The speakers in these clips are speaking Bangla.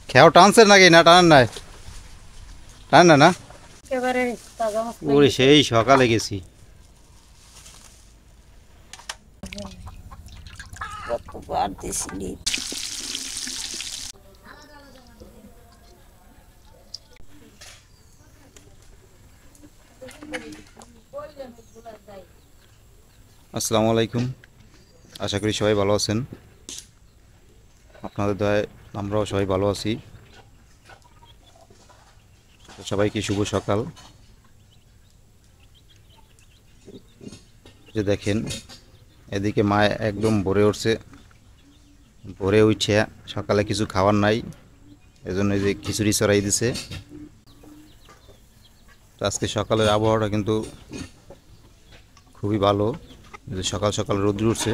খেয়াও টানছে নাকি না টানার নাই? টান না না ওরে সেই সকালে গেছি। আসসালামু আলাইকুম, আশা করি সবাই ভালো আছেন। আপনাদের দয়ায় আমরাও সবাই ভালো আছি। সবাইকে শুভ সকাল। যে দেখেন এদিকে মা একদম ভোরে উঠছে, ভোরে উঠছে সকালে কিছু খাওয়ার নাই, এজন্য যে খিচুড়ি চড়াই দিছে। তো আজকে সকালের আবহাওয়াটা কিন্তু খুবই ভালো, সকাল সকাল রোদ্র উঠছে।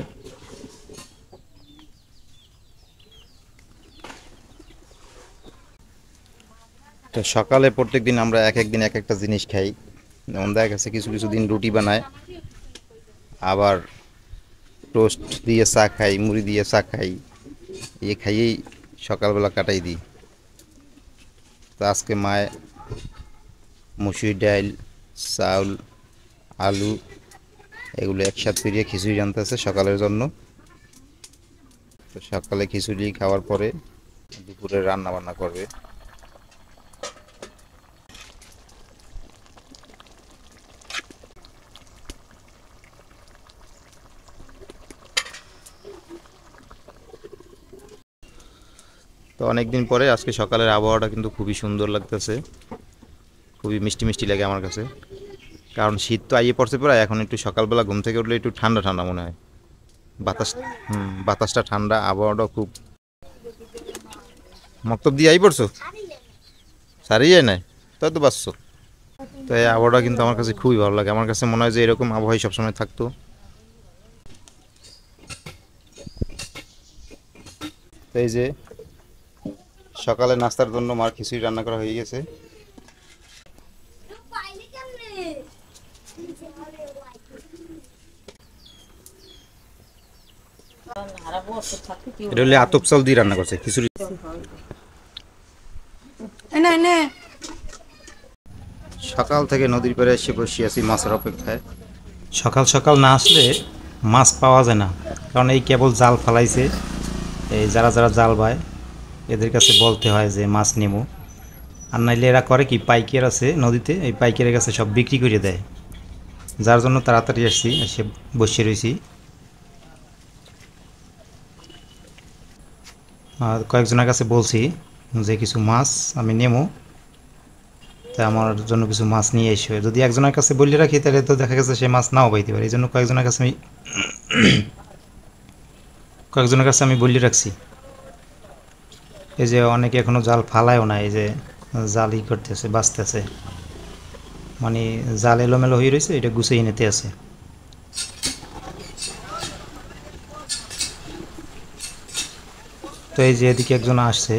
তো সকালে প্রত্যেক দিন আমরা এক এক দিন এক একটা জিনিস খাই। যেমন দেখা গেছে কিছু কিছু দিন রুটি বানায়, আবার টোস্ট দিয়ে চা খাই, মুড়ি দিয়ে চা খাই, এই খাইয়েই সকালবেলা কাটাই দিই। তো আজকে মায়ে মুসুরি ডাল, চাউল, আলু এগুলো একসাথে ফিরিয়ে খিচুড়ি রান্নতেছে সকালের জন্য। তো সকালে খিচুড়ি খাওয়ার পরে দুপুরে রান্না বান্না করবে। তো অনেকদিন পরে আজকে সকালের আবহাওয়াটা কিন্তু খুবই সুন্দর লাগতেছে, খুবই মিষ্টি মিষ্টি লাগে আমার কাছে। কারণ শীত তো আইয়ে পড়ছে প্রায়, এখন একটু সকালবেলা ঘুম থেকে উঠলে একটু ঠান্ডা ঠান্ডা মনে হয়। বাতাস বাতাসটা ঠান্ডা, আবহাওয়াটাও খুব। মক্তব দিয়ে আই পড়ছো, সারিয়ে যায় নাই তাই তো বাঁচছো। তো এই আবহাওয়াটা কিন্তু আমার কাছে খুবই ভালো লাগে। আমার কাছে মনে হয় যে এরকম আবহাওয়াই সবসময় থাকতো। তো এই যে সকালে নাস্তার জন্য মার খিচুড়ি রান্না করা হয়ে গেছে। এটা হলে আতপ চাল দিয়ে রান্না করছে খিচুড়ি। সকাল থেকে নদীর পাড়ে এসে বসে আছি মাছের অপেক্ষায়। সকাল সকাল না আসলে মাছ পাওয়া যায় না, কারণ এই কেবল জাল ফালাইছে। এই যারা যারা জাল বায় এদের কাছে বলতে হয় যে মাছ নেবো, আর নাইলে এরা করে কি, পাইকার আছে নদীতে, এই পাইকারের কাছে সব বিক্রি করে দেয়। যার জন্য তাড়াতাড়ি আসছি, এসে বসে রয়েছি। আর কয়েকজনের কাছে বলছি যে কিছু মাছ আমি নেবো, তাই আমার জন্য কিছু মাছ নিয়ে এসো। যদি একজনের কাছে বলে রাখি তাহলে তো দেখা গেছে সে মাছ নাও পাইতে পারে। এই জন্য কয়েকজনের কাছে আমি বলে রাখছি। এই যে অনেকে এখনো জাল ফালায়ও না, এই যে জালই করতেছে, বাঁচতেছে, মানে জাল এলোমেলো হয়ে রয়েছে, এটা গুছিয়ে নিতে আছে। তো এই যে এদিকে একজন আসছে,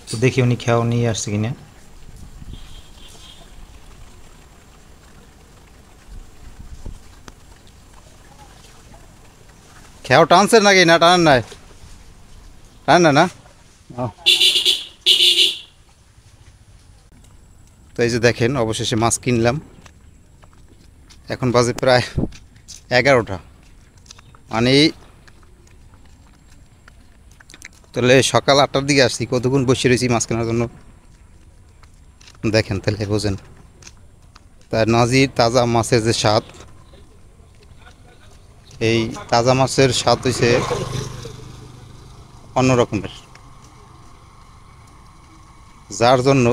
তো দেখি উনি খেয়াও নিয়ে আসছে কিনা। খেয়াও টানছে নাকি না টানার নাই? টান না না। তো এই যে দেখেন অবশেষে মাছ কিনলাম। এখন বাজে প্রায় 11টা, মানে তাহলে সকাল 8টার দিকে আসছি, কতক্ষণ বসে রয়েছি মাছ কেনার জন্য দেখেন, তাহলে বোঝেন। তার নাজির তাজা মাছের যে স্বাদ, এই তাজা মাছের স্বাদ হয়েছে অন্য রকমের। যার জন্য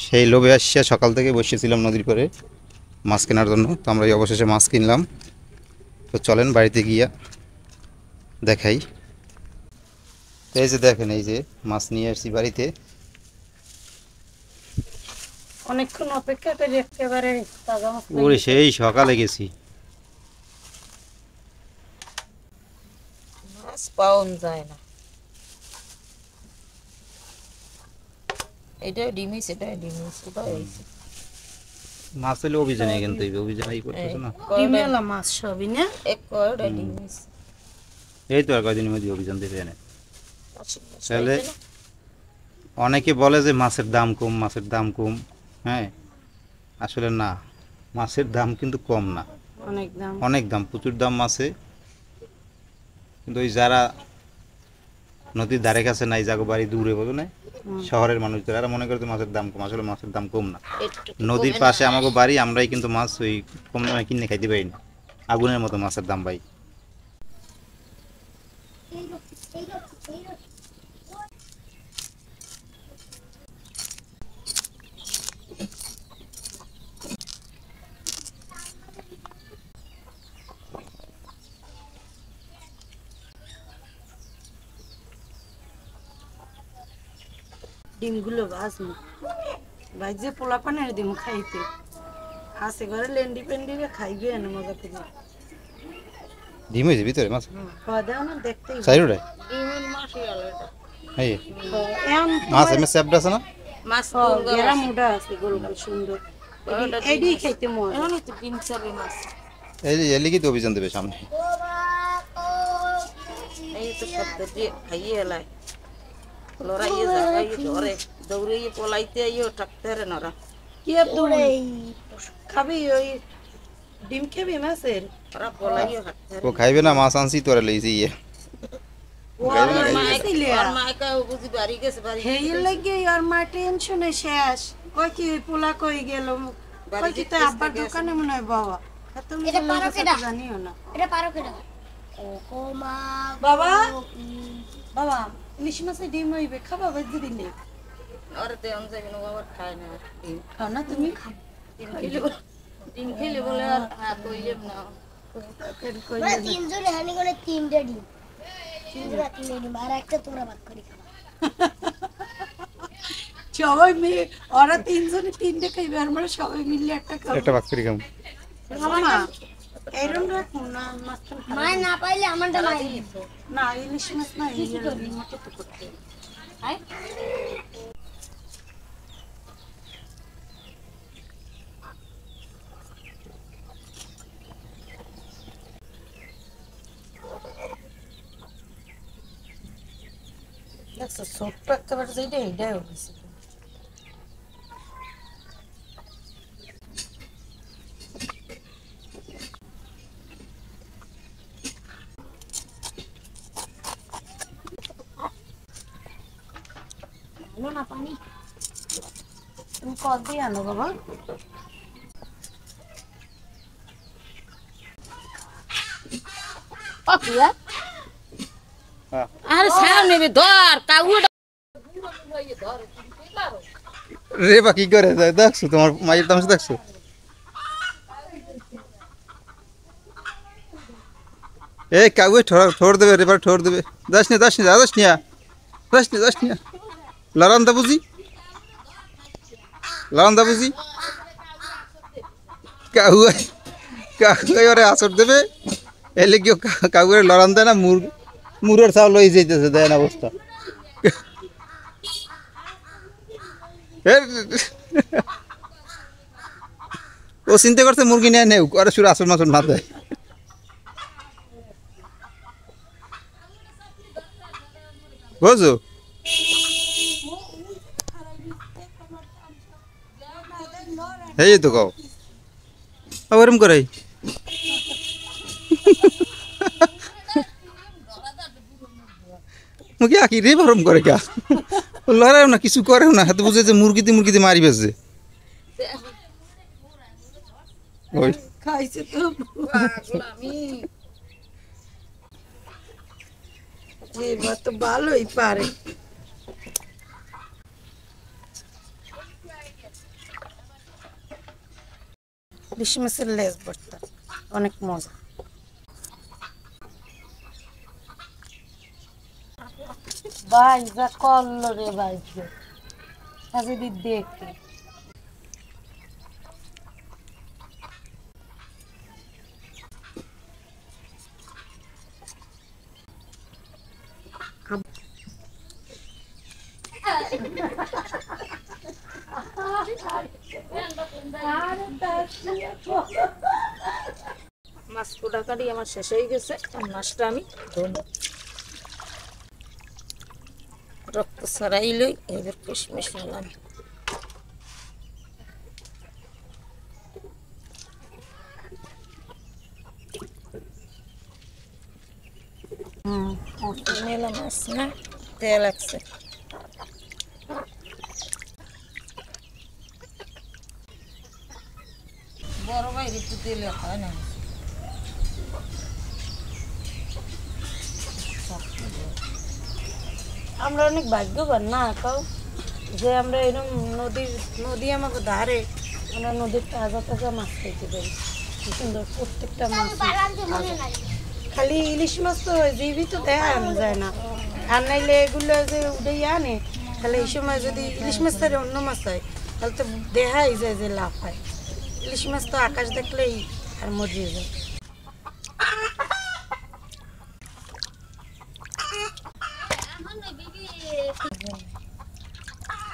সেই লোভে আসিয়া সকাল থেকে বসেছিলাম নদীর পাড়ে মাছ কেনার জন্য। তো আমরা এই অবশেষে মাছ কিনলাম। তো চলেন বাড়িতে গিয়া দেখাই। তো এই যে দেখেন, এই যে মাছ নিয়ে আসছি বাড়িতে। অনেকক্ষণ অপেক্ষা করে একেবারে তাজা মাছ ওরে সেই সকালে গেছি। মাছ পাওয়া যায় না। এটা ডিমিস, এটা ডিমিস, এটা হইছে মাছ হলে অভিযানে কিন্তু এই অভিযানেই করতেছে না। ডিমেলা মাছ সবই না, এক কয়টা ডিমিস। এই তো আর কয়দিনের মধ্যে অভিযান দেবে এনে। তাহলে অনেকে বলে যে মাছের দাম কম, মাছের দাম কম। হ্যাঁ, আসলে না, মাছের দাম কিন্তু কম না, অনেক দাম। অনেক দাম, প্রচুর দাম মাছে। কিন্তু ওই যারা নদীর ধারে কাছে নাই, যাগো বাড়ি দূরে, বোঝো না, শহরের মানুষদের এরা মনে করে যে মাছের দাম কম, আসলে মাছের দাম কম না। নদীর পাশে আমাকে বাড়ি, আমরাই কিন্তু মাছ ওই কম দামে কিনে খাইতে পারি না, আগুনের মতো মাছের দাম ভাই। ডিমগুলো ভাজমু, ভাজে পোলা পানের ডিম খাইতে আছে ঘরে, লেন্ডি পেন্ডিরে খাইবে না মজা করে। ডিম হয়েছে ভিতরে মাছ, খাওয়া দাওয়া না দেখতেই সাইডে ডিমের মাছই আলাদা। এই এখন মাছ এমনি চ্যাপটা আছে না, মাছ গেরা মোটা আছে, গোল গোল সুন্দর, এডি খাইতে মজা। এখন তো ডিম চাবে মাছ, এই যে এলিগি তো অভিযান দেবে সামনে। এই তো শব্দ দিয়ে খাইয়ে এলাই লড়াইয়ে জাগাইয়ে ধরে দৌড়িয়ে পলাইতে ইয়ে থাকতে রে নরা কি দৌড়ে খাবি ওই ডিম খাবি মাছের ওরা পলাইয়ে থাকতে ও খাইবে না, মাছ আনছি তোরা লইছি ইয়ে। শেষ কই কি পোলা কই গেল, কই কি তো আব্বার দোকানে মনে হয় বাবা, তুমি জানিও না। এটা পারো কেডা বাবা বাবা ইলিশ মাছের ডিম হইবে, খাবা বাজি দিলে और ते हमसे बिनो बाबा खाए ना डिम খাও না তুমি। डिम खेले बोले यार हां तो ये ना মানে তিনজন হানি করে তিনটা ডিম, তিনজন তিনটা ডিম আর একটা তোমরা ভাগ করে খাবা। সবাই মিলে ওরা তিনজনে তিনটে খাইবে, আর আমরা সবাই মিলে একটা খাবো। একটা ভাগ করে খাম। মামা এরকম রাখুন না, মাছটা মায় না পাইলে আমারটা মাই না, ইলিশ মাছ না, এই মতো তো করতে আই দেখছো ছোট্ট একেবারে যেটা এইটাই হয়েছে। না পানি তুমি কত দিয়ে আনো বাবা? पाकुआ अरे सामने में धर काऊ রে বা কি করে দেখছো, তোমার মায়ের তামাশা দেখছো? এই কাউকে ঠোর দেবে, রেবার ঠোর দেবে। যাস না যাস না যাস না যাস না যাস না, লড়ান্দা বুঝি, লড়ান্দা বুঝি, কাউকে কাউকে ওরে আসর দেবে, এলে কেউ কাউকে লড়ান দেয় না, মুরের চাউল লই যেতেছে, দেয় না অবস্থা। ও চিন্তা করছে মুরগি নিয়ে নেও, আর সুর আসর মাসর না দেয়। বুঝছো, এই তো কও ওরম করে মুখে আঁকি রে ওরম করে কা, লড়াও না, কিছু করেও না, হাতে বুঝে যে মুরগিতে মারি বেছে। ওই খাইছে তো এবার তো ভালোই পারে। ইলিশ মাছের লেজ ভর্তা অনেক মজা। ভাই যা করলো রে ভাই, যদি দেখি মাছ পোড়া কাটি আমার শেষ হয়ে গেছে, মাছটা আমি ধরবো। রক্ত ছড়াইলই এদের কিশমিশ নিলাম। নিলাম আছে না, তেল আছে। বড় বাইরে একটু তেল হয় না, আমরা অনেক ভাগ্যবান না কাউ যে আমরা এরকম নদী আমাকে ধারে আমরা নদীর তাজা তাজা মাছ খাইতে পারি। কি সুন্দর প্রত্যেকটা মাছ তাজা। খালি ইলিশ মাছ তো জীবিত দেখা যায় না, আর নাইলে এগুলো যে উঠে আনে তাহলে এই সময় যদি ইলিশ মাছ ধরে অন্য মাছ হয় তাহলে তো দেখাই যায় যে লাভ হয়। ইলিশ মাছ তো আকাশ দেখলেই আর মরিয়ে যায়।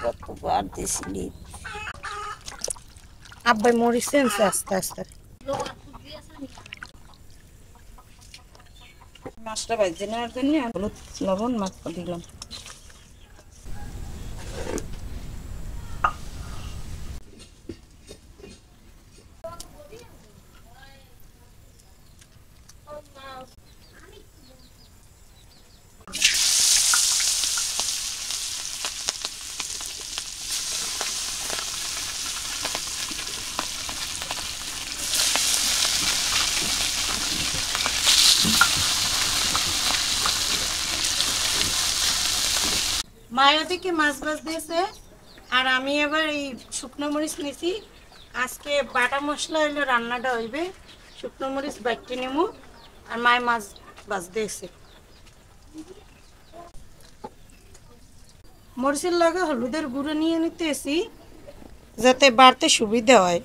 কতবার দিয়েছিলি আব্বাই মরিছেন আস্তে আস্তে। মাছটা ভাজি নেওয়ার জন্য হলুদ লবণ মাছ দিলাম। মায়ের ওদিকে মাছ ভাজ দিয়েছে আর আমি এবার এই শুকনো মরিচ নিয়েছি। আজকে বাটা মশলা হইলে রান্নাটা হইবে, শুকনো মরিচ বাটতে নেবো আর মায়ের মাছ ভাজ দিয়েছে। মরিচের লগে হলুদের গুঁড়ো নিয়ে নিতেছি যাতে বাড়তে সুবিধা হয়।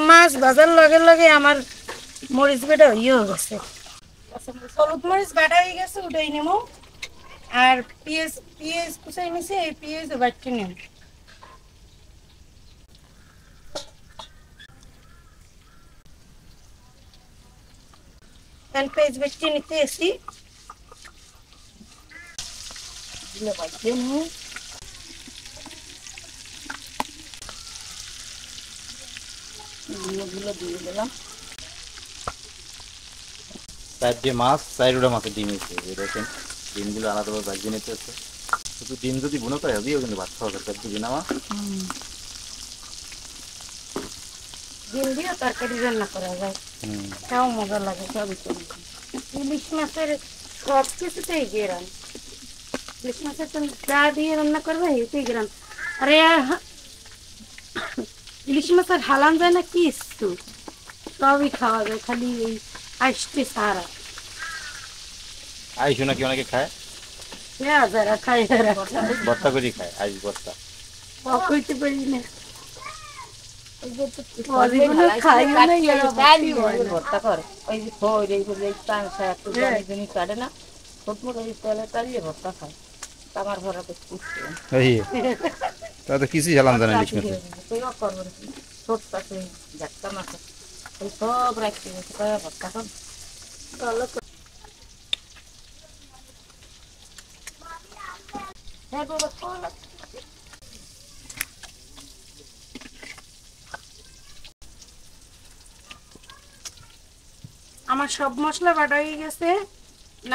মাছ ভাজার লগে লগে আমার মরিচ বাটা হয়ে গেছে, হলুদ মরিচ বাটা হয়ে গেছে, উঠাই নেবো। আর পেঁয়াজ কুচাই নিছে, এই পেঁয়াজ বাটতে নেব। পেঁয়াজ বাটতে নিতে এসি বাটতে নেব। গুলো দিয়ে দিলাম। চারটে মাছ, চারটা মাছের ডিম হয়েছে। দেখেন ডিমগুলো আলাদাভাবে ভাজিয়ে নিতে হচ্ছে। শুধু ডিম যদি বুনো করে দিও কিন্তু ভাত খাওয়া দরকার দিবি না মা। ডিম দিয়ে তরকারি রান্না করা যায়, তাও মজা লাগে। সবই ইলিশ মাছের সব কিছুতেই গেরান, ইলিশ মাছের তুমি যা দিয়ে রান্না করবে এতেই গেরান। আরে ইলিশ মাছের হালান যায় না কিছু, সবই খাওয়া যায়, খালি এই আসতে সারা। আইসো নাকি অনেকে খায়, যারা খাই ভর্তা করে খায়, আইস ভর্তা। হইতে পারি না ভর্তা করে ওই যে খই এইগুলো কাটে না ছোট মোটো তেলে তালিয়ে ভর্তা খায়। আমার ভরা তা তো কিছুই জানলাম জানা ইলিশ মাছ। ছোট আছে ঝাটকা মাছ ওই সব রাখতে ভর্তা খান। হ্যাঁ বাবা আমার সব মশলা বাটা হয়ে গেছে।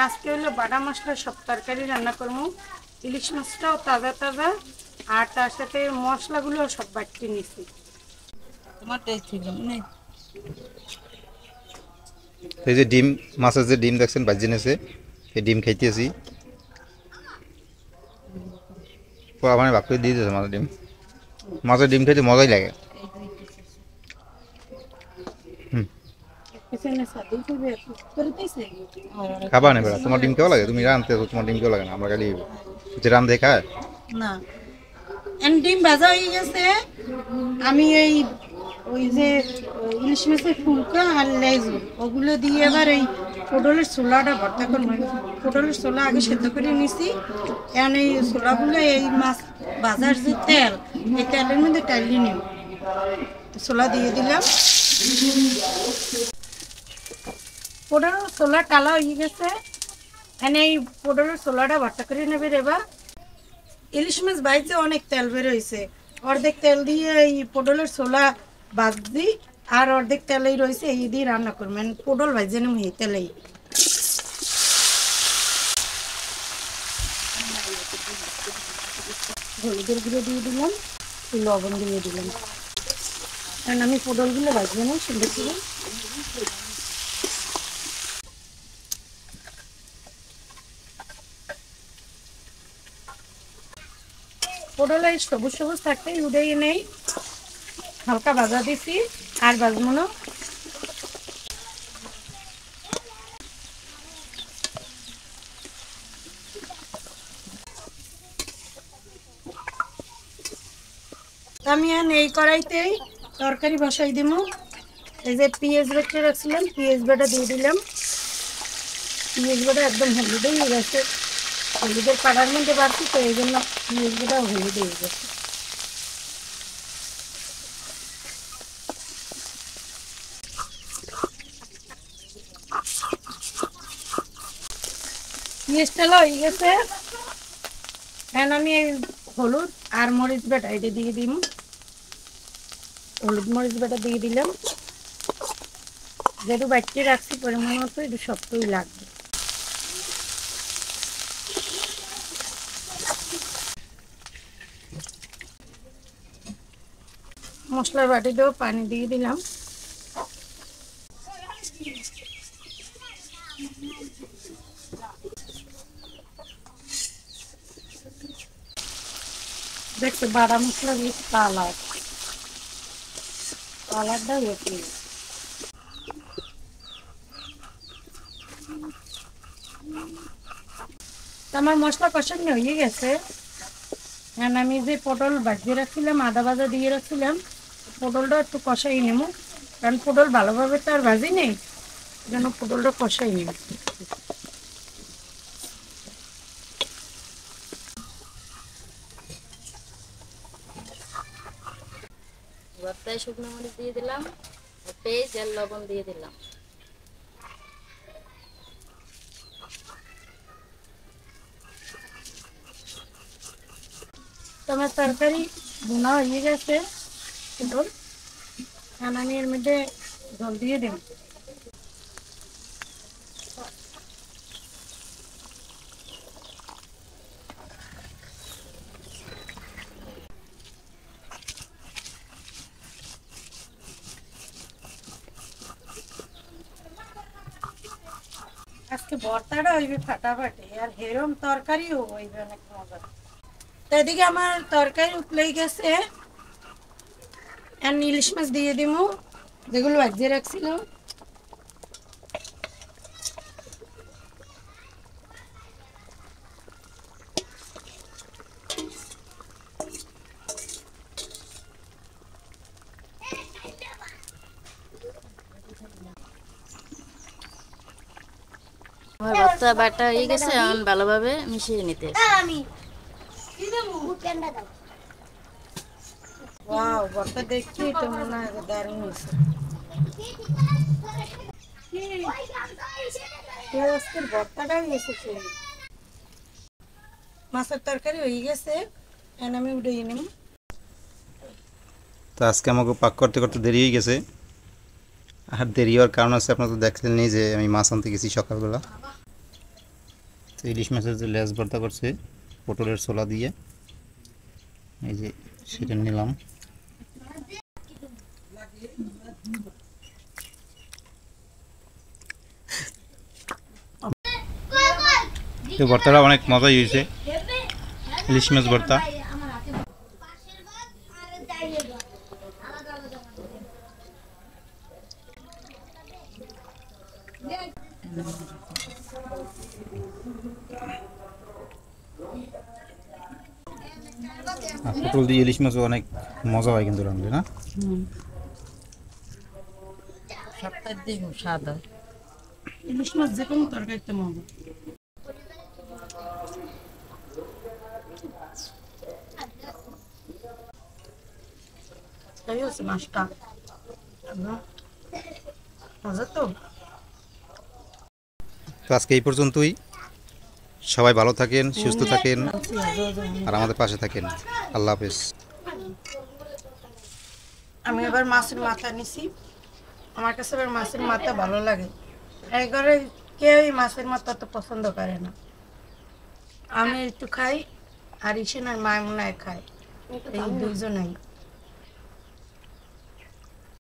আজকে হলো বাটা মশলা সব তরকারি রান্না করবো। ইলিশ মাছটাও তাজা তাজা আর তার সাথে মশলাগুলো সব বাটতে নিছি। তোমারটাই ছিল না এই যে ডিম, মাছের যে ডিম দেখছেন ভাজি নেছে, এই ডিম খাইতেছি। মানে ভাগ করে দিয়ে দিয়েছে মাছের ডিম। মাছের ডিম খাইতে মজাই লাগে। খাবা না বেড়া, তোমার ডিম কেমন লাগে? তুমি রানতে তোমার ডিম কেমন লাগে না? আমরা খালি যে রান দিয়ে খায়। না ডিম ভাজা হয়ে গেছে। আমি ওই যে ইলিশ মাছের ফুলকা আর লেজ ওগুলো দিয়ে এবার এই পটলের ছোলাটা ভর্তা করবো। পটলের ছোলা আগে সেদ্ধ করে নিছি, এখন এই ছোলাগুলো এই মাছ ভাজার যে তেল, এই তেলের মধ্যে টাইলিয়ে নিব। ছোলা দিয়ে দিলাম, পটলের ছোলা টালা হয়ে গেছে। এখন এই পটলের ছোলাটা ভর্তা করে নেবে। এবার ইলিশ মাছ বাইতে অনেক তেল বের হয়েছে, অর্ধেক তেল দিয়ে এই পটলের ছোলা ভাজি আর অর্ধেক তেলেই রয়েছে, এই দিয়ে রান্না করবেন। পটল ভাজে নেব এই তেলেই। হলুদের গুঁড়ো দিয়ে দিলাম, লবণ দিয়ে দিলাম, কারণ আমি পটলগুলো ভাজবো না সুন্দর করে। পটল এই সবুজ সবুজ থাকতে উঠেই নেই, হালকা ভাজা দিছি আর ভাজবো না। আমি এই কড়াইতেই তরকারি বসাই দিব। এই যে পেঁয়াজ বেটে রাখছিলাম, পেঁয়াজ বাটা দিয়ে দিলাম। পেঁয়াজ বাটা একদম হলুদ হয়ে গেছে, হলুদের কাটার মধ্যে বাড়ছি তো এই জন্য পেঁয়াজ বাটা হলুদ হয়ে গেছে। পেঁয়াজটা হয়ে গেছে, এখন আমি এই হলুদ আর মরিচ বাটা এটা দিয়ে দিব। হলুদ মরিচ বাটা দিয়ে দিলাম, যেহেতু বাচ্চা রাখছি পরিমাণ মতো একটু শক্তই লাগবে। মশলার বাটিতেও পানি দিয়ে দিলাম। দেখতে বাড়া মশলা দিয়ে কালারটা হয়েছে। আমার মশলা কষানো হয়ে গেছে, এখন আমি যে পটল ভাজিয়ে রাখছিলাম, আদা ভাজা দিয়ে রাখছিলাম, পটলটা একটু কষাই নেব, কারণ পটল ভালোভাবে তো আর ভাজি নেই, যেন পটলটা কষাই নেব। ভর্তায় শুকনো মরিচ দিয়ে দিলাম, পেঁয়াজ আর লবণ দিয়ে দিলাম। তোমার তরকারি বোনা হয়ে গেছে পটল, এখন আমি এর মধ্যে জল দিয়ে দেব। আজকে ভর্তাটা হইবে ফাটাফাটি, আর হেরম তরকারিও হইবে অনেক মজা। তো এদিকে আমার তরকারি উতলেই গেছে, আর ইলিশ মাছ দিয়ে দিব যেগুলো ভাজিয়ে রাখছিল। আমার ভর্তা বাটা হয়ে গেছে, এখন ভালোভাবে মিশিয়ে নিতে হবে। আমি কি দেবো কেনটা দাও। ওয়াও, ভর্তা দেখছি তো মনে হয় দারুণ হয়েছে। আজকের ভর্তাটাই এসেছে। মাছের তরকারি হয়ে গেছে, এখন আমি উঠিয়ে নেব। তো আজকে আমাকে পাক করতে করতে দেরি হয়ে গেছে, আর দেরি হওয়ার কারণ আছে আপনারা তো দেখলেন নি যে আমি মাছ আনতে গেছি সকালবেলা। তো ইলিশ মাছের যে লেজ ভর্তা করছে পটলের ছোলা দিয়ে, এই যে সেটা নিলাম। তো ভর্তাটা অনেক মজাই হয়েছে, ইলিশ মাছ ভর্তা। আর পটল দিয়ে ইলিশ মাছও অনেক মজা হয় কিন্তু রান্নায়, না? সপ্তাহের দিন স্বাদ হয়। ইলিশ মাছ যে কোনো তরকারিতে মজা। এই হচ্ছে মাছটা। মজা তো। তো আজকে এই পর্যন্তই। সবাই ভালো থাকেন, সুস্থ থাকেন, আর আমাদের পাশে থাকেন। আল্লাহ হাফেজ। আমি এবার মাছের মাথা নিছি। আমার কাছে এবার মাছের মাথা ভালো লাগে। এই ঘরে কেউই মাছের মাথা তো পছন্দ করে না। আমি একটু খাই, আর ইসেন আর মায়মুনায় খায়, এই দুইজনেই।